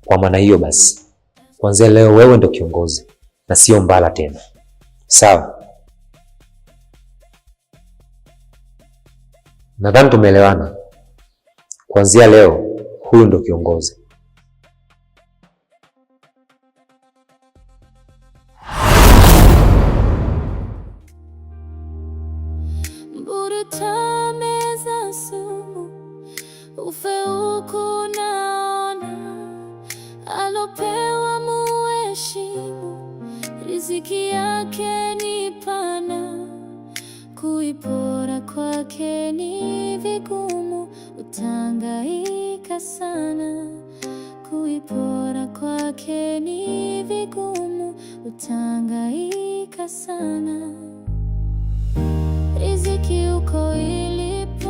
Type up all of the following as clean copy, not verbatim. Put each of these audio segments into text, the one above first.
Kwa maana hiyo basi, kuanzia leo wewe ndo kiongozi na sio Mbala tena. Sawa? Nadhani tumeelewana. Kuanzia leo huyu ndo kiongozi. Meza sumu ufe huku naona, alopewa muheshimu, riziki yake ni pana, kuipora kwake ni vigumu, utangaika sana. Kuipora kwake ni vigumu, utangaika sana. Riziki uko ilipo,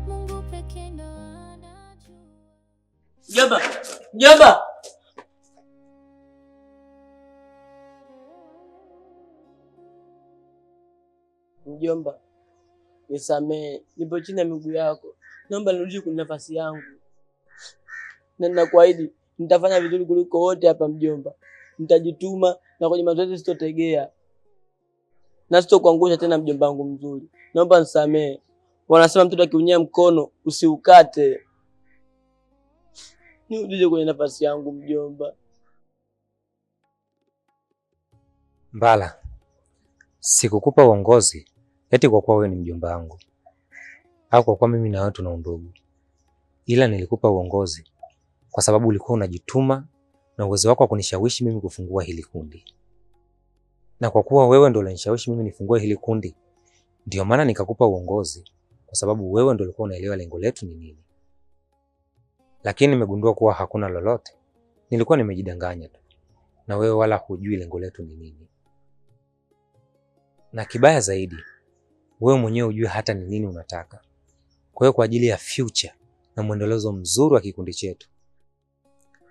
Mungu pekee ndo anajua. Mjomba! Mjomba! Mjomba, nisamee, nipo chini ya miguu yako. Naomba nirudi kwenye nafasi yangu. Na ninakuahidi nitafanya vizuri kuliko wote hapa mjomba. Nitajituma na kwenye mazoezi sitotegea. Na sitokuangusha tena mjomba wangu mzuri. Naomba nisamee. Wanasema mtoto akiunyea mkono usiukate. Nirudishe kwenye nafasi yangu mjomba. Mbala, sikukupa uongozi eti kwa kuwa wewe ni mjomba wangu au kwa kuwa mimi na wewe tuna undugu. Ila nilikupa uongozi kwa sababu ulikuwa unajituma na uwezo wako wa kunishawishi mimi kufungua hili kundi. Na kwa kuwa wewe ndio ulinishawishi mimi nifungue hili kundi, ndio maana nikakupa uongozi kwa sababu wewe ndio ulikuwa unaelewa lengo letu ni nini. Lakini nimegundua kuwa hakuna lolote. Nilikuwa nimejidanganya tu. Na wewe wala hujui lengo letu ni nini. Na kibaya zaidi, wewe mwenyewe hujui hata ni nini unataka. Kwa hiyo kwa ajili ya future na mwendelezo mzuri wa kikundi chetu,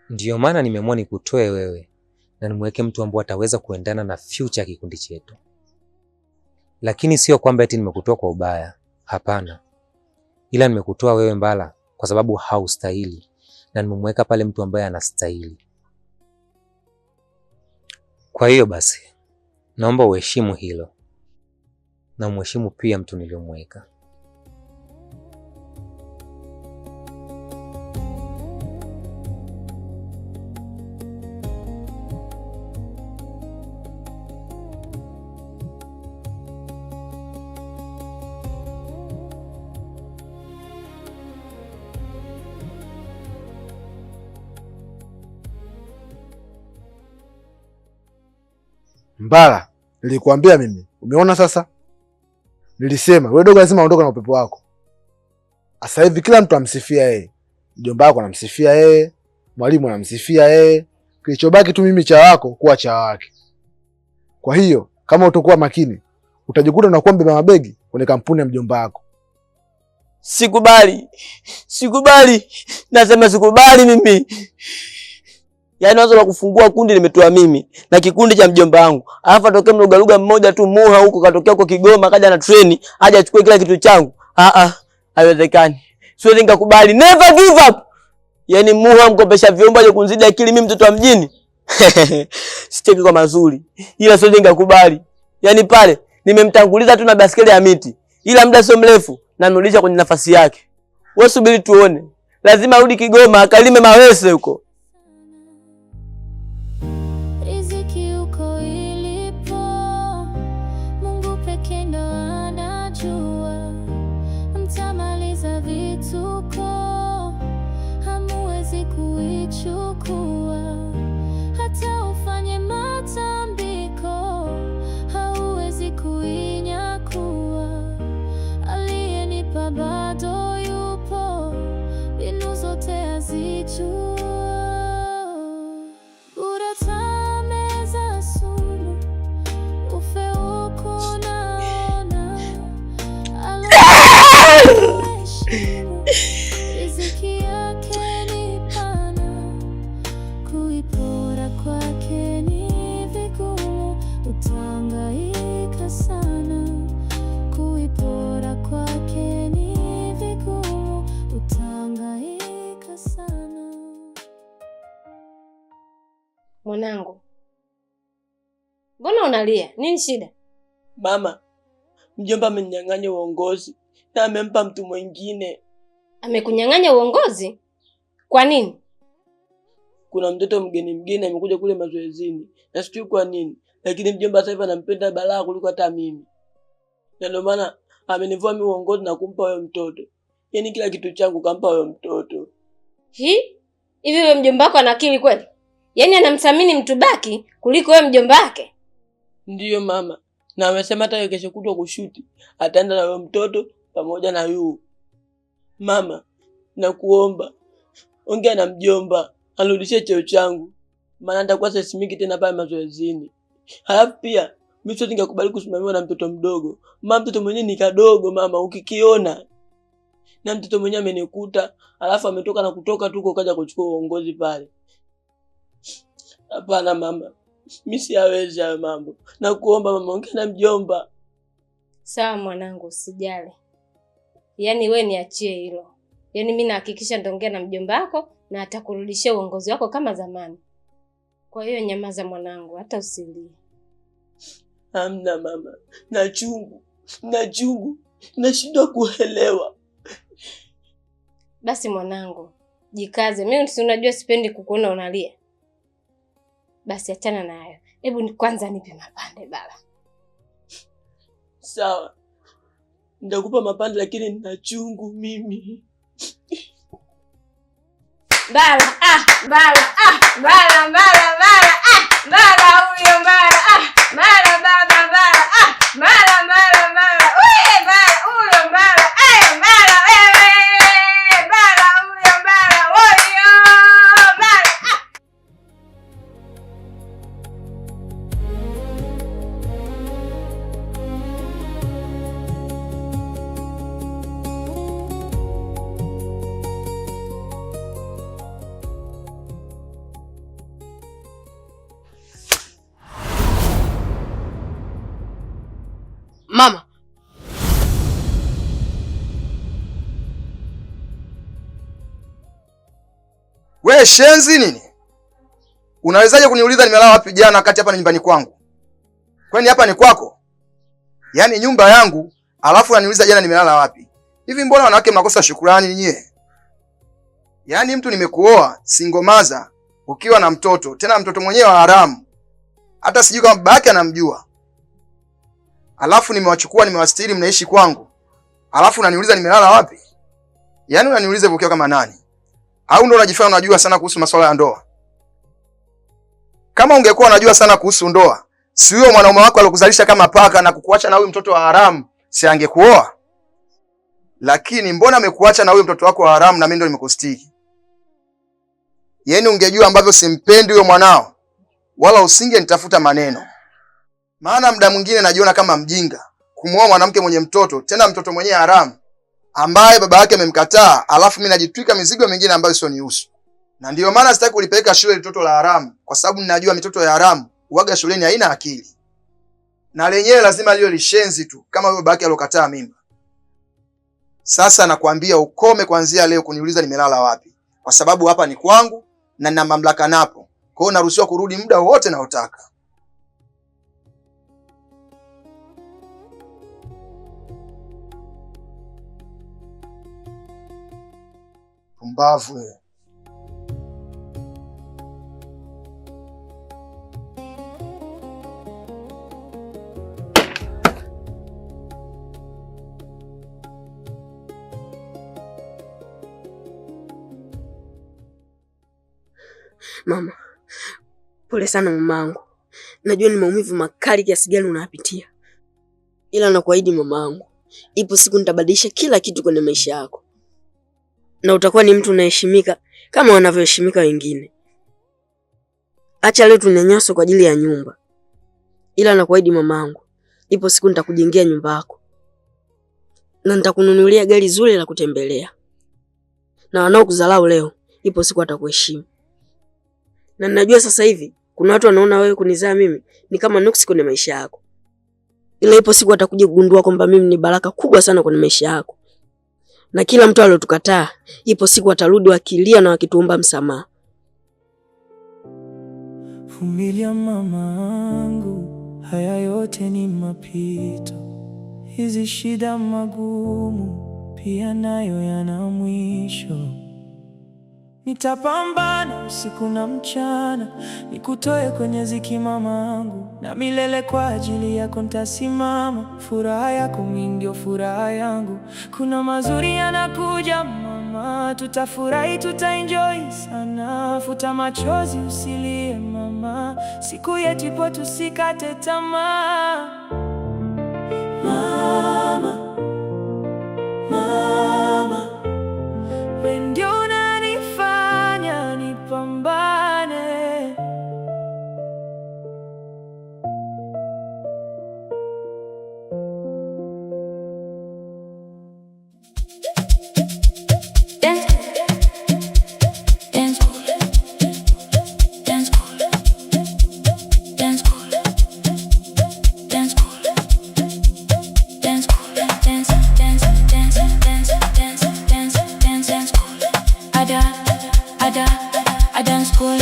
ndio maana nimeamua nikutoe wewe na nimweke mtu ambaye ataweza kuendana na future ya kikundi chetu. Lakini sio kwamba eti nimekutoa kwa ubaya, hapana. Ila nimekutoa wewe Mbala kwa sababu haustahili na nimemweka pale mtu ambaye anastahili. Kwa hiyo basi, naomba uheshimu hilo na mheshimu pia mtu niliyomweka. Mbala, nilikuambia mimi. Umeona sasa? Nilisema wewe dogo lazima aondoke na upepo wako. Sasa hivi kila mtu amsifia yeye. Mjomba wako anamsifia yeye, mwalimu anamsifia yeye. Kilichobaki tu mimi cha wako kuwa cha wake. Kwa hiyo kama utakuwa makini, utajikuta unakuwa mbeba mabegi kwenye kampuni ya mjomba wako. Sikubali. Sikubali. Nasema sikubali mimi. Yaani wazo la kufungua kundi nimetoa mimi na kikundi cha mjomba wangu. Alafu atokee mlugaluga mmoja tu Muha huko katokea huko Kigoma kaja na treni, aje achukue kila kitu changu. Haiwezekani. Siwezi nikakubali. Never give up. Yaani Muha mkopesha vyombo aje kunizidi akili mimi mtoto wa mjini. Sitaki kwa mazuri. Ila siwezi nikakubali. Yaani pale nimemtanguliza tu na baskeli ya miti. Ila muda sio mrefu na nirudisha kwenye nafasi yake. Wewe subiri tuone. Lazima arudi Kigoma akalime mawese huko. Hata ufanye matambiko hauwezi kuinyakua. Aliyenipa bado yupo, mbinu zote hazijua. Bora tameza sumu ufe huku naona, riziki yake ni pana, Mwanangu, mbona unalia? Nini shida? Mama, mjomba amenyang'anya uongozi na amempa mtu mwingine. Amekunyang'anya uongozi? Kwa nini? Kuna mtoto mgeni amekuja kule mazoezini. Na sijui kwa nini, lakini mjomba sasa hivi anampenda balaa kuliko hata mimi. Na ndio maana amenivua mimi uongozi na kumpa huyo mtoto. Yaani kila kitu changu kampa huyo mtoto. Hivi wewe mjomba wako ana akili kweli? Yaani anamthamini mtu baki kuliko wewe mjomba wake? Ndiyo mama. Na amesema hata kesho kutwa kushuti ataenda na huyo mtoto pamoja na yu. Mama, nakuomba ongea na mjomba anirudishie cheo changu. Maana nitakuwa sesimiki tena pale mazoezini. Halafu pia mimi sio ningekubali kusimamiwa na mtoto mdogo. Mama, mtoto mwenyewe ni kadogo mama, ukikiona. Na mtoto mwenyewe amenikuta, alafu ametoka na kutoka tu kaja kuchukua uongozi pale. Hapana mama. Mimi siwezi hayo mambo. Nakuomba mama, ongea na mjomba. Sawa mwanangu, usijali. Yaani wewe niachie hilo. Yaani mimi nahakikisha nitaongea na mjomba wako na atakurudishia uongozi wako kama zamani. Kwa hiyo nyamaza mwanangu, hata usilie. Hamna mama. Nachungu. Nashindwa kuelewa. Basi mwanangu, jikaze. Mimi si unajua sipendi kukuona unalia. Basi achana nayo. Hebu kwanza nipe mapande baba. Sawa. Nitakupa mapande lakini nina chungu mimi. Bala huyo bala baba bala wewe bala huyo bala bala wewe bala huyo bala huyo bala. Mama. We shenzi nini? Unawezaje kuniuliza nimelala wapi jana wakati hapa ni nyumbani kwangu? Kwani hapa ni kwako? Yaani nyumba yangu, alafu unaniuliza jana nimelala wapi? Hivi mbona wanawake mnakosa shukrani nyie? Yaani mtu nimekuoa, singomaza, ukiwa na mtoto, tena mtoto mwenyewe wa haramu. Hata sijui kama baba yake anamjua. Alafu nimewachukua nimewastiri mnaishi kwangu. Alafu unaniuliza nimelala wapi? Yaani unaniuliza hivyo kama nani? Au ndo unajifanya unajua sana kuhusu masuala ya ndoa? Kama ungekuwa unajua sana kuhusu ndoa, si huyo mwanaume wako alokuzalisha kama paka na kukuacha na huyu mtoto wa haramu, si angekuoa? Lakini mbona amekuacha na huyu mtoto wako wa haramu na mimi ndo nimekustiri? Yaani ungejua ambavyo simpendi huyo mwanao, wala usingenitafuta maneno. Maana muda mwingine najiona kama mjinga kumuoa mwanamke mwenye mtoto, tena mtoto mwenye haramu ambaye baba yake amemkataa, alafu mimi najitwika mizigo mingine ambayo sio nihusu. Na ndiyo maana sitaki kulipeleka shule mtoto la haramu, kwa sababu ninajua mitoto ya haramu huaga shuleni haina akili. Na lenyewe lazima liwe lishenzi tu kama baba yake alokataa mimba. Sasa nakwambia ukome kuanzia leo kuniuliza nimelala wapi, kwa sababu hapa ni kwangu na nina mamlaka napo. Kwa hiyo naruhusiwa kurudi muda wote naotaka. Pumbavu wewe. Mama, pole sana mamangu. Najua ni maumivu makali kiasi gani unayapitia. Ila nakuahidi mamangu, ipo siku nitabadilisha kila kitu kwenye maisha yako. Na utakuwa ni mtu unaheshimika kama wanavyoheshimika wengine. Acha leo tunyanyaswe kwa ajili ya nyumba. Ila nakuahidi mamangu, ipo siku nitakujengea nyumba yako. Na nitakununulia gari zuri la kutembelea. Na wanaokudharau leo, ipo siku watakuheshimu. Na ninajua sasa hivi kuna watu wanaona wewe kunizaa mimi ni kama nuksi kwenye maisha yako. Ila ipo siku watakuja kugundua kwamba mimi ni baraka kubwa sana kwenye maisha yako. Na kila mtu aliyotukataa, ipo siku watarudi wakilia na wakituomba msamaha. Vumilia mamangu, haya yote ni mapito. Hizi shida magumu pia nayo yana mwisho. Nitapambana usiku na mchana, nikutoe kwenye ziki mamangu, na milele kwa ajili yako nitasimama. Furaha yako mimi ndio furaha yangu. Kuna mazuri yanakuja mama, tutafurahi, tutaenjoy sana. Futa machozi usilie mama, siku yetu ipo, tusikate tamaa. Mama, mama, wewe ndio unanifanya nipambane. I dance cool.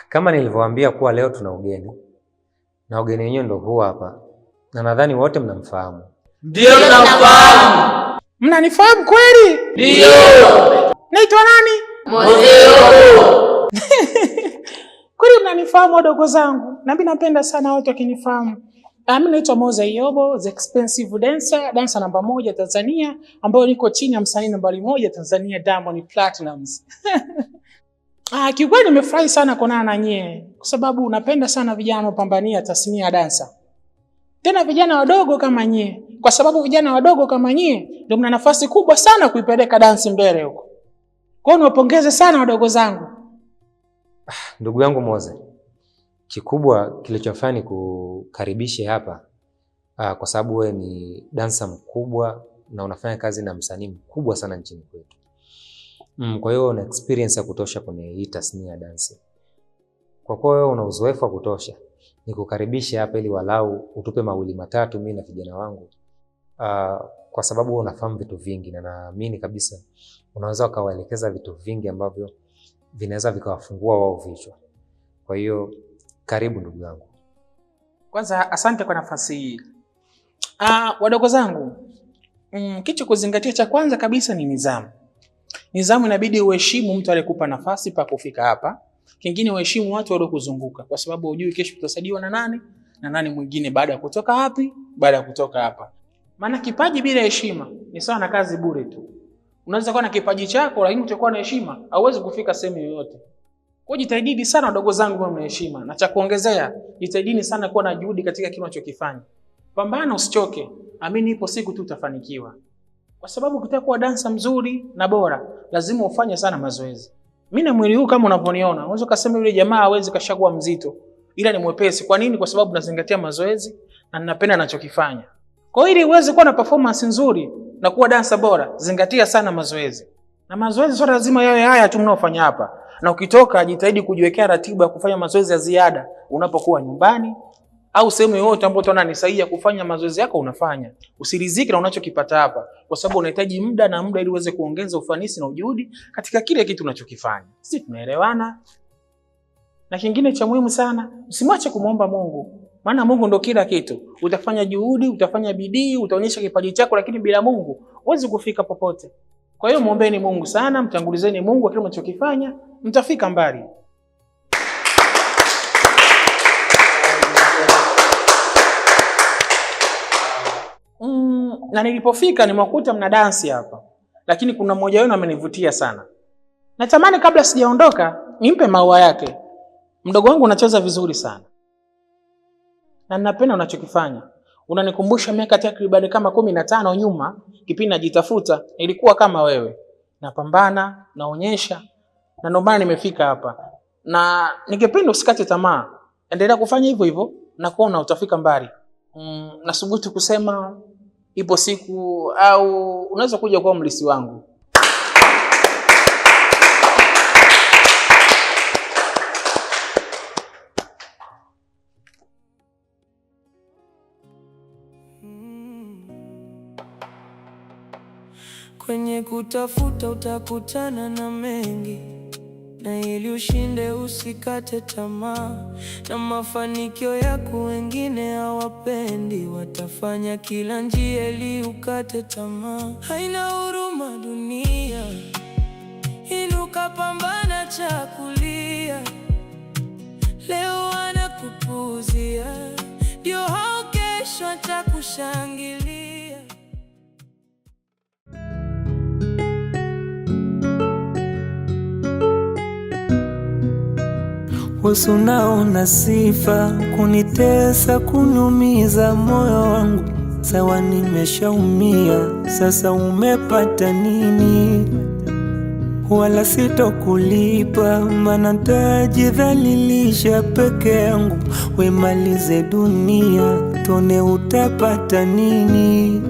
Kama nilivyowaambia kuwa leo tuna ugeni, na ugeni wenyewe ndio huu hapa, na nadhani wote mnamfahamu. Ndio tunamfahamu. Mnanifahamu kweli? Ndio. Naitwa nani? Mozeo. Kweli mnanifahamu wadogo zangu, na mimi napenda sana watu wakinifahamu. Mimi naitwa Mozeo, the expensive dancer namba 1 Tanzania, ambayo niko chini ya msanii nambari 1 Tanzania, Diamond Platnumz. Kiukweli nimefurahi sana kuonana na nyie, kwa sababu napenda sana vijana wanaopambania tasnia ya dansa. Tena vijana wadogo kama nyie, kwa sababu vijana wadogo kama nyie ndio mna nafasi kubwa sana kuipeleka dansi mbele huko. Kwa hiyo niwapongeze sana wadogo zangu. Ndugu yangu Moze, kikubwa kilichofanya ni kukaribishe hapa kwa sababu wewe ni dansa mkubwa na unafanya kazi na msanii mkubwa sana nchini kwetu. Kwa hiyo una experience ya kutosha kwenye hii tasnia ya dansi. Kwa kuwa wewe una uzoefu wa kutosha, nikukaribishe hapa ili walau utupe mawili matatu mimi na vijana wangu. Kwa sababu unafahamu vitu vingi na naamini kabisa unaweza ukawaelekeza vitu vingi ambavyo vinaweza vikawafungua wao vichwa. Kwa hiyo karibu ndugu yangu. Kwanza asante kwa nafasi hii. Wadogo zangu, kitu kuzingatia cha kwanza kabisa ni nidhamu. Nidhamu inabidi uheshimu mtu aliyekupa nafasi pa kufika hapa. Kingine uheshimu watu waliokuzunguka, kwa sababu hujui kesho utasaidiwa na nani mwingine baada ya kutoka wapi, baada ya kutoka hapa. Maana kipaji bila heshima ni sawa na kazi bure tu. Unaweza kuwa na kipaji chako lakini utakuwa na heshima, hauwezi kufika sehemu yoyote. Kwa hiyo jitahidini sana wadogo zangu mwe na heshima, na cha kuongezea, jitahidini sana kuwa na juhudi katika kile unachokifanya. Pambana usichoke, amini ipo siku tu utafanikiwa. Kwa sababu ukitaka kuwa dansa mzuri na bora, lazima ufanye sana mazoezi. Mimi na mwili huu kama unaponiona, unaweza kusema yule jamaa hawezi kashagua mzito, ila ni mwepesi. Kwa nini? Kwa sababu nazingatia mazoezi na ninapenda ninachokifanya. Kwa hiyo ili uweze kuwa na performance nzuri na kuwa dansa bora, zingatia sana mazoezi. Na mazoezi sio lazima yawe haya tu mnaofanya hapa. Na ukitoka jitahidi kujiwekea ratiba ya kufanya mazoezi ya ziada unapokuwa nyumbani au sehemu yoyote ambayo utaona ni sahihi ya kufanya mazoezi yako unafanya. Usiridhike na unachokipata hapa, kwa sababu unahitaji muda ili uweze kuongeza ufanisi na ujuhudi katika kile kitu unachokifanya. Sisi tunaelewana? Na kingine cha muhimu sana, usimwache kumuomba Mungu. Maana Mungu ndo kila kitu. Utafanya juhudi, utafanya bidii, utaonyesha kipaji chako, lakini bila Mungu huwezi kufika popote. Kwa hiyo muombeeni Mungu sana, mtangulizeni Mungu kwa kile mnachokifanya, mtafika mbali. Na nilipofika nimekuta mna dansi hapa. Lakini kuna mmoja wenu amenivutia sana. Natamani kabla sijaondoka nimpe maua yake. Mdogo wangu unacheza vizuri sana. Na ninapenda unachokifanya. Unanikumbusha miaka takriban kama 15 nyuma, kipindi najitafuta, nilikuwa kama wewe. Napambana, naonyesha, na ndio maana nimefika hapa. Na ningependa usikate tamaa. Endelea kufanya hivyo hivyo na kuona utafika mbali. Nasubutu kusema ipo siku au unaweza kuja kuwa mlisi wangu. Kwenye kutafuta utakutana na mengi, na ili ushinde usikate tamaa. Na mafanikio yako wengine hawapendi, watafanya kila njia ili ukate tamaa. Haina huruma dunia, inuka, pambana, chakulia. Leo wanakupuuzia, ndio hao kesho watakushangilia. Wewe unaona sifa kunitesa, kunumiza moyo wangu. Sawa, nimeshaumia, sasa umepata nini? Wala sitokulipa, maana nitajidhalilisha peke yangu. We malize dunia, tone utapata nini?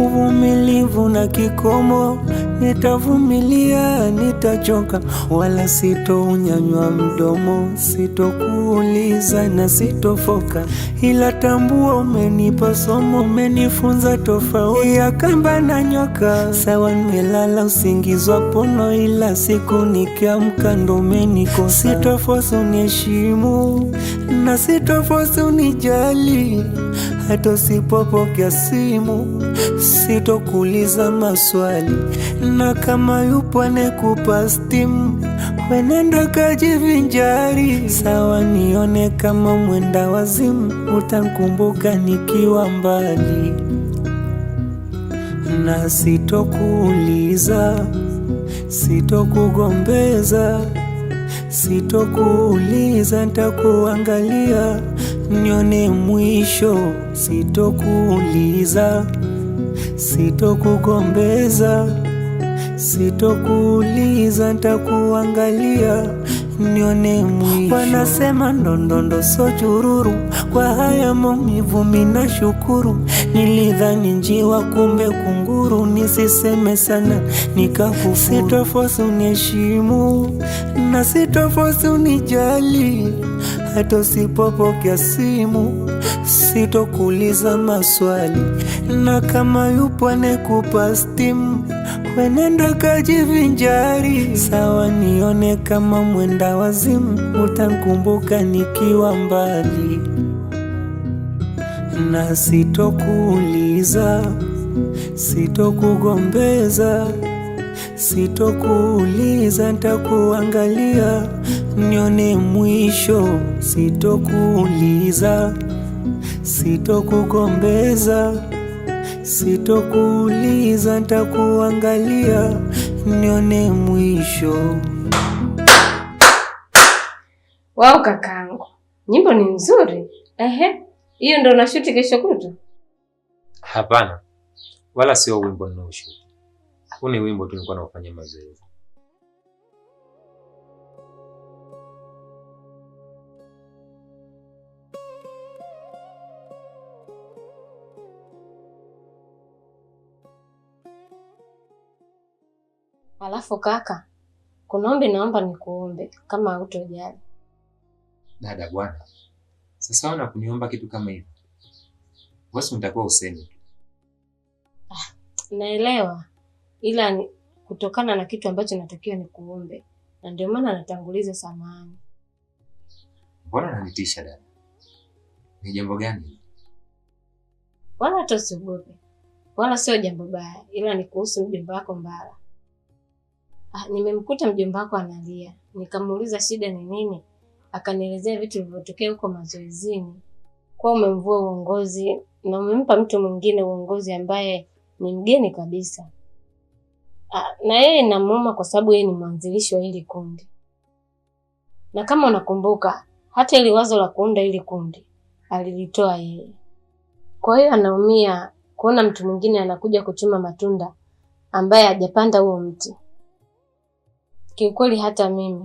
Uvumilivu na kikomo, nitavumilia, nitachoka, wala sitounyanyua mdomo. Sitokuuliza na sitofoka, ila tambua umenipa somo, umenifunza tofauti ya kamba na nyoka. Sawa, nimelala usingizi wa pono, ila siku nikiamka ndo umenikosa. Sitofosi uniheshimu na sitofosi unijali, hata usipopokea simu sitokuuliza maswali. Na kama yupo anekupa stimu, wenenda kajivinjari. Sawa, nione kama mwenda wazimu, utankumbuka nikiwa mbali. Na sitokuuliza, sitokugombeza, sitokuuliza, nitakuangalia nione mwisho. Sitokuuliza, sitokugombeza, sitokuuliza, nitakuangalia nione mwisho. Wanasema ndondondo so chururu, kwa haya maumivu mina shukuru. Nilidhani njiwa kumbe kunguru, nisiseme sana nikakufu. Sitofosi uniheshimu na sitofosi unijali, hata usipopokea simu sitokuuliza maswali. Na kama yupo anekupa stimu, wenenda kajivinjari. Sawa, nione kama mwenda wazimu, utankumbuka nikiwa mbali. Na sitokuuliza, sitokugombeza, sitokuuliza, nitakuangalia nione mwisho. Sitokuuliza, sitokugombeza, sitokuuliza, nitakuangalia nione mwisho. Wao kakangu, nyimbo ni nzuri. Hiyo ndo unashuti kesho kutwa? Hapana, wala sio wimbo ninaoshuti. Huu ni wimbo tu nilikuwa naufanya mazoezi. Alafu kaka, kuna ombi naomba nikuombe kama hutojali. Dada bwana, Sasa wana kuniomba kitu kama hivi, wewe unatakiwa useme. Naelewa, ila kutokana na kitu ambacho natakiwa nikuombe, na ndio maana natanguliza samahani. Mbona unanitisha dada? Ni jambo gani? Wala hata usiogope, wala sio jambo baya, ila ni kuhusu mjomba wako Mbala. Nimemkuta mjomba wako analia, nikamuuliza shida ni nini, akanielezea vitu vilivyotokea huko mazoezini, kwa umemvua uongozi na umempa mtu mwingine uongozi ambaye ni mgeni kabisa. Na yeye inamuuma kwa sababu yeye ni mwanzilishi wa hili kundi. Na kama unakumbuka, hata ili wazo la kuunda hili kundi alilitoa yeye. Kwa hiyo anaumia kuona mtu mwingine anakuja kuchuma matunda ambaye hajapanda huo mti. Kiukweli hata mimi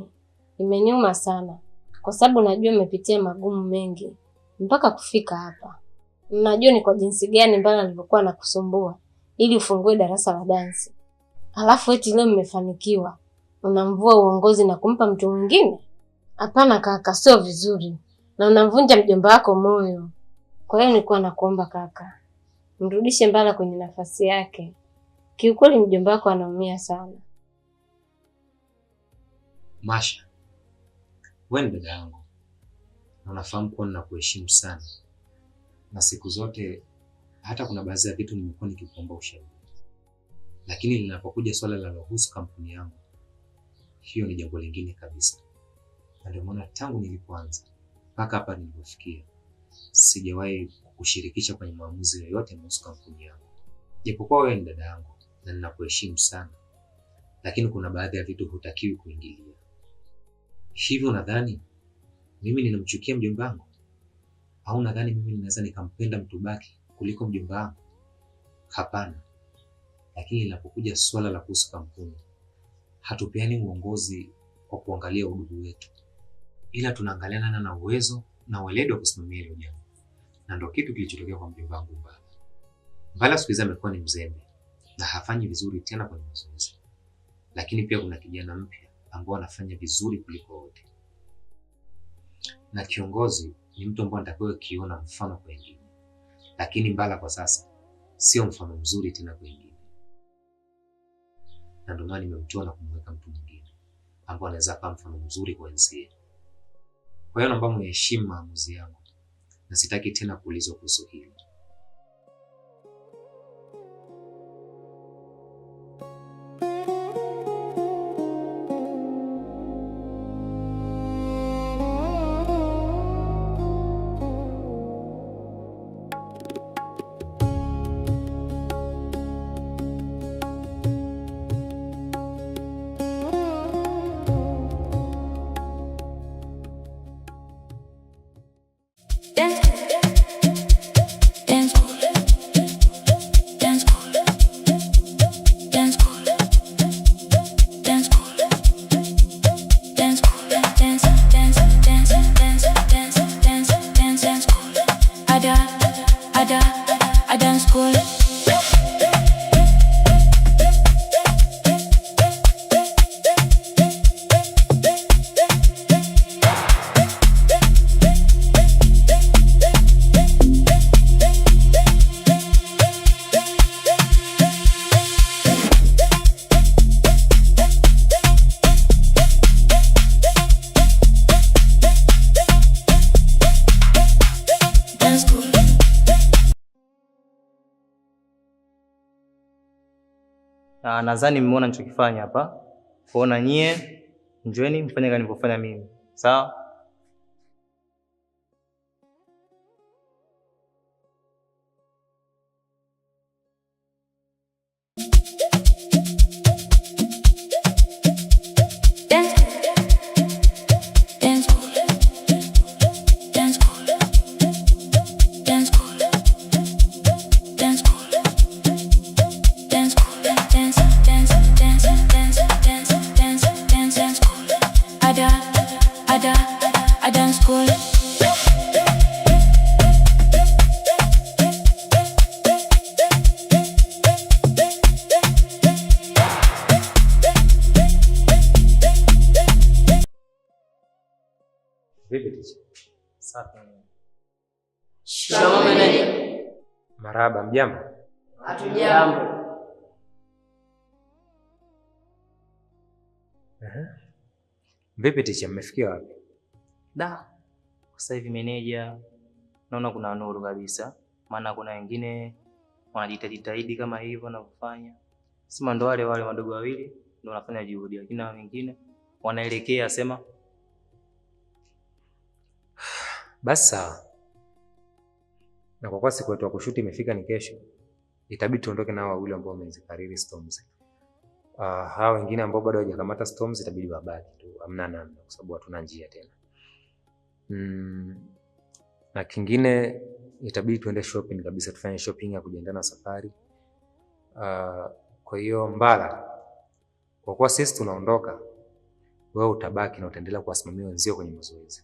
imeniuma sana, kwa sababu najua umepitia magumu mengi mpaka kufika hapa. Najua ni kwa jinsi gani Mbala alivyokuwa anakusumbua ili ufungue darasa la dansi. Alafu eti leo mmefanikiwa, unamvua uongozi na kumpa mtu mwingine? Hapana kaka, sio vizuri. Na unamvunja mjomba wako moyo. Kwa hiyo nilikuwa nakuomba kaka, mrudishe Mbala kwenye nafasi yake. Kiukweli mjomba wako anaumia sana. Masha, wewe ni dada yangu. Na unafahamu kuwa ninakuheshimu sana. Na siku zote hata kuna baadhi ya vitu nimekuwa nikikuomba ushauri. Lakini linapokuja swala linalohusu kampuni yangu, hiyo ni jambo lingine kabisa. Na ndio maana tangu nilipoanza mpaka hapa nilipofikia, sijawahi kukushirikisha kwenye maamuzi yoyote kuhusu kampuni yangu. Japokuwa wewe ni dada yangu na ninakuheshimu sana, lakini kuna baadhi ya vitu hutakiwi kuingilia. Hivyo nadhani mimi ninamchukia mjomba wangu? Au nadhani mimi ninaweza nikampenda mtu baki kuliko mjomba wangu? Hapana. Lakini linapokuja swala la kuhusu kampuni, hatupeani uongozi kwa kuangalia udugu wetu, ila tunaangaliana na uwezo na weledi wa kusimamia hilo jambo. Na ndio kitu kilichotokea kwa mjomba wangu Mbala. Mbala siku hizi amekuwa ni mzembe na hafanyi vizuri tena kwenye mazoezi. Lakini pia kuna kijana mpya ambao anafanya vizuri kuliko wote. Na kiongozi ni mtu ambaye anatakiwa kiona mfano kwa wengine. Lakini Mbala kwa sasa sio mfano mzuri tena kwa wengine. Na ndio maana nimemtoa na kumweka mtu mwingine ambaye anaweza kuwa mfano mzuri kwa wenzie. Kwa hiyo naomba mheshimu maamuzi yangu na sitaki tena kuulizwa kuhusu hilo. I dance cool. Nadhani mmeona nilichokifanya hapa. Kuona nyie, njoeni mfanye kama nilivyofanya mimi. Sawa? I dance cool. Vipi ticha? Safi. Shikamoo meneja. Marahaba, mjambo? Hatujambo. Vipi ticha, mmefikia wapi? Sasa hivi meneja, naona kuna nuru kabisa, maana kuna wengine wanajitahidi kama hivyo wanavyofanya. Sema ndo wale wadogo wawili ndio wanafanya juhudi, lakini na wengine wanaelekea sema. Basi sawa. Na kwa kuwa siku yetu ya kushuti imefika ni kesho, itabidi tuondoke na wawili ambao wamezikariri Storms. Hao wengine ambao bado hawajakamata Storms itabidi wabaki tu, hamna namna kwa sababu hatuna njia tena. Na kingine itabidi tuende shopping kabisa, tufanye shopping ya kujiandaa na safari. Kwa hiyo Mbala, kwa kuwa sisi tunaondoka, wewe utabaki na utaendelea kuwasimamia wenzio kwenye mazoezi.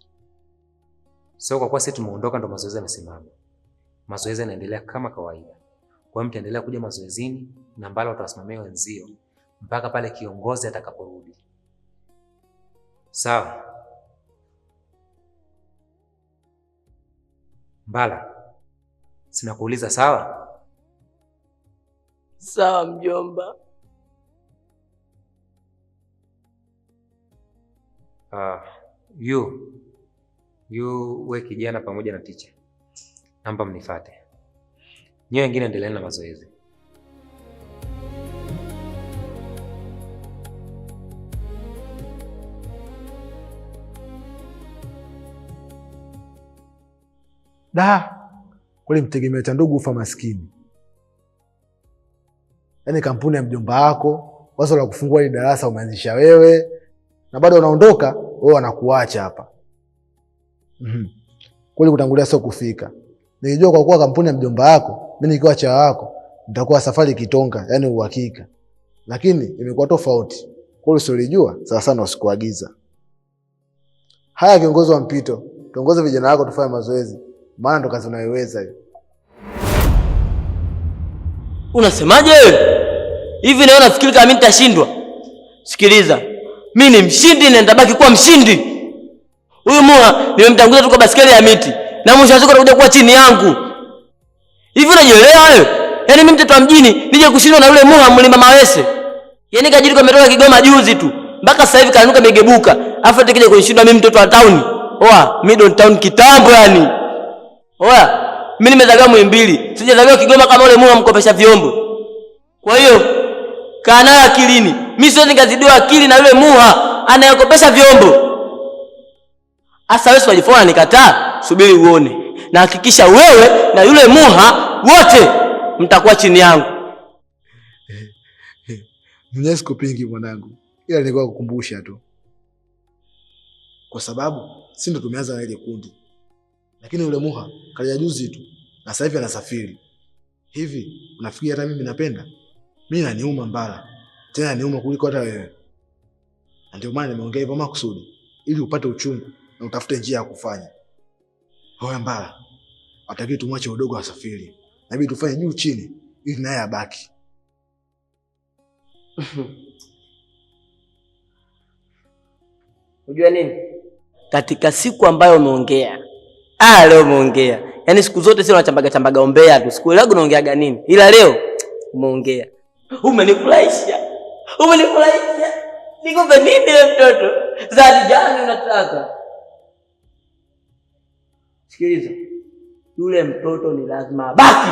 Sio kwa kuwa sisi tumeondoka ndo mazoezi yanasimama. Mazoezi yanaendelea kama kawaida. Kwa hiyo mtaendelea kuja mazoezini na Mbala utawasimamia wenzio mpaka pale kiongozi atakaporudi. Sawa? Mbala, sinakuuliza sawa? Sawa mjomba. We kijana pamoja na teacher, naomba mnifuate. Nyewe wengine endeleeni na mazoezi. Kweli mtegemea cha ndugu ufa maskini. Yaani kampuni ya mjomba wako, wazo la kufungua ile darasa umeanzisha wewe, na bado unaondoka, wewe wanakuacha hapa. Kweli kutangulia sio kufika. Nilijua kwa kuwa kampuni ya mjomba wako, mimi nikiwa cha wako, nitakuwa safari kitonga, yani uhakika. Lakini imekuwa tofauti. Kweli usilijua, sawa sana usikuagiza. Haya kiongozi wa mpito, tuongoze vijana wako tufanye mazoezi. Maana ndo kazi unayoweza hiyo. Unasemaje wewe? Hivi naona nafikiri kama mimi nitashindwa. Sikiliza. Mimi ni mshindi na nitabaki kuwa mshindi. Huyu Muha nimemtangulia tu kwa basikeli ya miti. Na mwisho wa siku atakuja kuwa chini yangu. Hivi unajielewa wewe? Yaani mimi mtoto wa mjini nije kushindwa na yule Muha mlima Mawese. Yaani kajiri kametoka Kigoma juzi tu. Mpaka sasa hivi kanuka megebuka. Afu atakija kunishindwa mimi mtoto wa town. Oa, middle town kitambo yani. Oya, mimi nimezaliwa Muhimbili. Sijazaliwa Kigoma kama yule Muha mkopesha vyombo. Kwa hiyo, kaa nayo akilini. Mimi siwezi nikazidiwa akili na yule Muha anayekopesha vyombo. Asa wewe wajifanya nikataa, subiri uone. Na hakikisha wewe na yule Muha wote mtakuwa chini yangu. Mwenye sikupingi mwanangu. Ila nilikuwa kukumbusha tu. Kwa sababu si ndo tumeanza na ile kundi. Lakini yule Muha kalia juzi tu na sasa hivi anasafiri. Hivi unafikiri hata mimi napenda? Mimi naniuma Mbala. Tena naniuma kuliko hata wewe. Ndio maana nimeongea hivyo makusudi ili upate uchungu na utafute njia ya kufanya. Hoya Mbala, hataki tumwache udogo asafiri. Inabidi tufanye juu chini ili naye abaki. Unajua nini? Katika siku ambayo umeongea. Leo umeongea. Yaani siku zote sio unachambaga ombea tu. Siku leo unaongeaga nini? Ila leo umeongea. Umenifurahisha. Nikupe nini wewe mtoto? Zawadi gani unataka? Sikiliza. Yule mtoto ni lazima abaki.